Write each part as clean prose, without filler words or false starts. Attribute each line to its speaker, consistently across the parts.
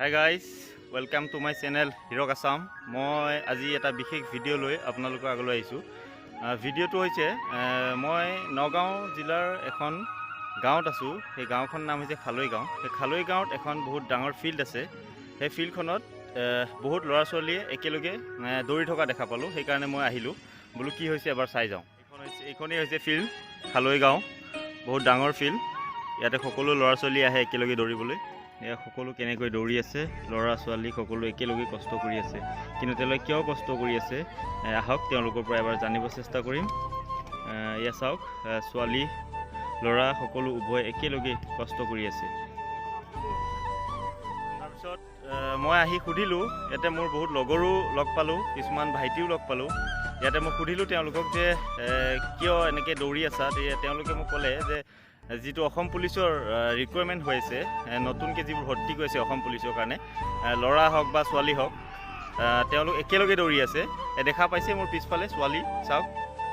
Speaker 1: Hi guys, welcome to my channel Hirok Assam. মই আজি এটা বিশেষ ভিডিঅ' লৈ আপোনালোকৰ আগলৈ আহিছোঁ। ভিডিঅ'টো হৈছে মই নগাঁও জিলাৰ এখন গাঁৱত আছোঁ। সেই গাঁওখনৰ নাম হৈছে খালৈ গাঁও। সেই খালৈ গাঁৱত এখন বহুত ডাঙৰ ফিল্ড আছে। সেই ফিল্ডখনত বহুত ল'ৰা ছোৱালীয়ে একেলগে দৌৰি থকা দেখা পালোঁ। সেইকাৰণে মই আহিলোঁ, বোলো কি হৈছে এবাৰ চাই যাওঁ। এইখনেই হৈছে ফিল্ড খালৈ গাঁও, বহুত ডাঙৰ ফিল্ড। ইয়াতে সকলো ল'ৰা ছোৱালী আহে একেলগে দৌৰিবলৈ। এয়া সকলো কেনেকৈ দৌৰি আছে, ল'ৰা ছোৱালী সকলো একেলগে কষ্ট কৰি আছে। কিন্তু তেওঁলোকে কিয় কষ্ট কৰি আছে আহক তেওঁলোকৰ পৰা এবাৰ জানিব চেষ্টা কৰিম। এয়া চাওক, ছোৱালী ল'ৰা সকলো উভয় একেলগে কষ্ট কৰি আছে। তাৰপিছত মই আহি সুধিলোঁ, ইয়াতে মোৰ বহুত লগৰো লগ পালোঁ, কিছুমান ভাইটিও লগ পালোঁ। ইয়াতে মই সুধিলোঁ তেওঁলোকক যে কিয় এনেকৈ দৌৰি আছা। তেওঁলোকে মোক ক'লে যে যিটো অসম পুলিচৰ ৰিকুৱাৰমেণ্ট হৈ আছে, নতুনকৈ যিবোৰ ভৰ্তি কৰিছে অসম পুলিচৰ কাৰণে, ল'ৰা হওক বা ছোৱালী হওক, তেওঁলোক একেলগে দৌৰি আছে। দেখা পাইছে মোৰ পিছফালে ছোৱালী, চাওক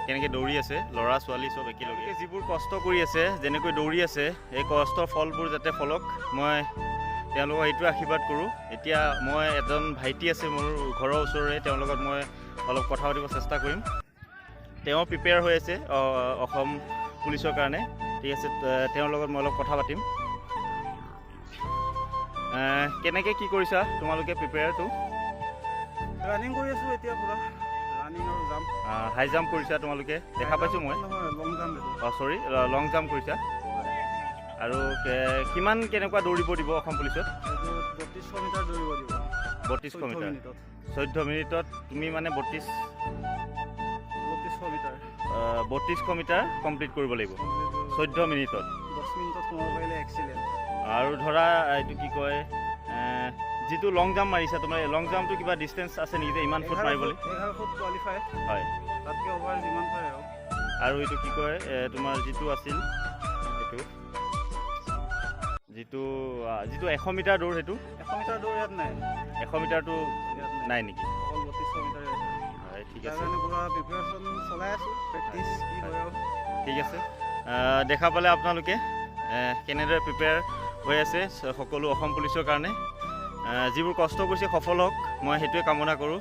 Speaker 1: কেনেকৈ দৌৰি আছে, ল'ৰা ছোৱালী চব একেলগে। যিবোৰ কষ্ট কৰি আছে, যেনেকৈ দৌৰি আছে, এই কষ্টৰ ফলবোৰ যাতে ফলক, মই তেওঁলোকক এইটো আশীৰ্বাদ কৰোঁ। এতিয়া মই এজন ভাইটি আছে মোৰ ঘৰৰ ওচৰৰে, তেওঁৰ লগত মই অলপ কথা পাতিব চেষ্টা কৰিম। তেওঁ প্ৰিপেয়াৰ হৈ আছে অসম পুলিচৰ কাৰণে। ঠিক আছে, তেওঁৰ লগত মই অলপ কথা পাতিম। কেনেকৈ কি কৰিছা তোমালোকে প্ৰিপেয়াৰটো?
Speaker 2: ৰানিং কৰি আছোঁ এতিয়া পুৰা, ৰানিং আৰু জাম্প।
Speaker 1: হাই জাম্প কৰিছা তোমালোকে, দেখা পাইছোঁ মই।
Speaker 2: লং জাম্প।
Speaker 1: চৰি, লং জাম্প কৰিছা। আৰু কিমান কেনেকুৱা দৌৰিব দিব অসম পুলিচত?
Speaker 2: 3200 মিটাৰ দৌৰিব দিব।
Speaker 1: 3200 মিটাৰ 14 মিনিটত তুমি মানে 3200 মিটাৰ 3200 মিটাৰ কমপ্লিট কৰিব লাগিব 14 মিনিটত।
Speaker 2: 10 মিনিটত সোমাব পাৰিলে এক্সিলেণ্ট।
Speaker 1: আৰু ধৰা এইটো কি কয়, যিটো লং জাম্প মাৰিছা তোমাৰ, লং জাম্পটো কিবা ডিষ্টেঞ্চ আছে নেকি যে ইমান ফুট মাৰিবলৈ?
Speaker 2: 11 ফুট কোৱালিফাই
Speaker 1: হয়,
Speaker 2: তাতকৈ অভাৰ যিমান পাৰে
Speaker 1: আৰু এইটো কি কয়, তোমাৰ যিটো আছিল এইটো যিটো 100 মিটাৰ দৌৰ, সেইটো
Speaker 2: 100 মিটাৰ দৌৰ ইয়াত নাই।
Speaker 1: 100 মিটাৰটো নাই নেকি?
Speaker 2: অকল 3200 মিটাৰ।
Speaker 1: হয়, ঠিক
Speaker 2: তাৰ
Speaker 1: আছে,
Speaker 2: কাৰণে পুৰা প্ৰিপেৰেশ্যন চলাই আছোঁ, প্ৰেক্টিচ কি হয় আৰু।
Speaker 1: ঠিক আছে। দেখা পালে আপোনালোকে কেনেদৰে প্ৰিপেয়াৰ হৈ আছে সকলো অসম পুলিচৰ কাৰণে। যিবোৰ কষ্ট কৰিছে সফল হওক, মই সেইটোৱে কামনা কৰোঁ।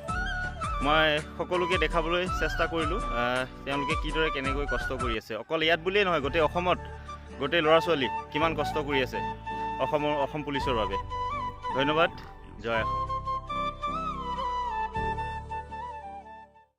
Speaker 1: মই সকলোকে দেখাবলৈ চেষ্টা কৰিলোঁ তেওঁলোকে কিদৰে কেনেকৈ কষ্ট কৰি আছে। অকল ইয়াত বুলিয়েই নহয়, গোটেই অসমত গোটেই ল'ৰা ছোৱালী কিমান কষ্ট কৰি আছে অসম পুলিচৰ বাবে। ধন্যবাদ, জয় অসম।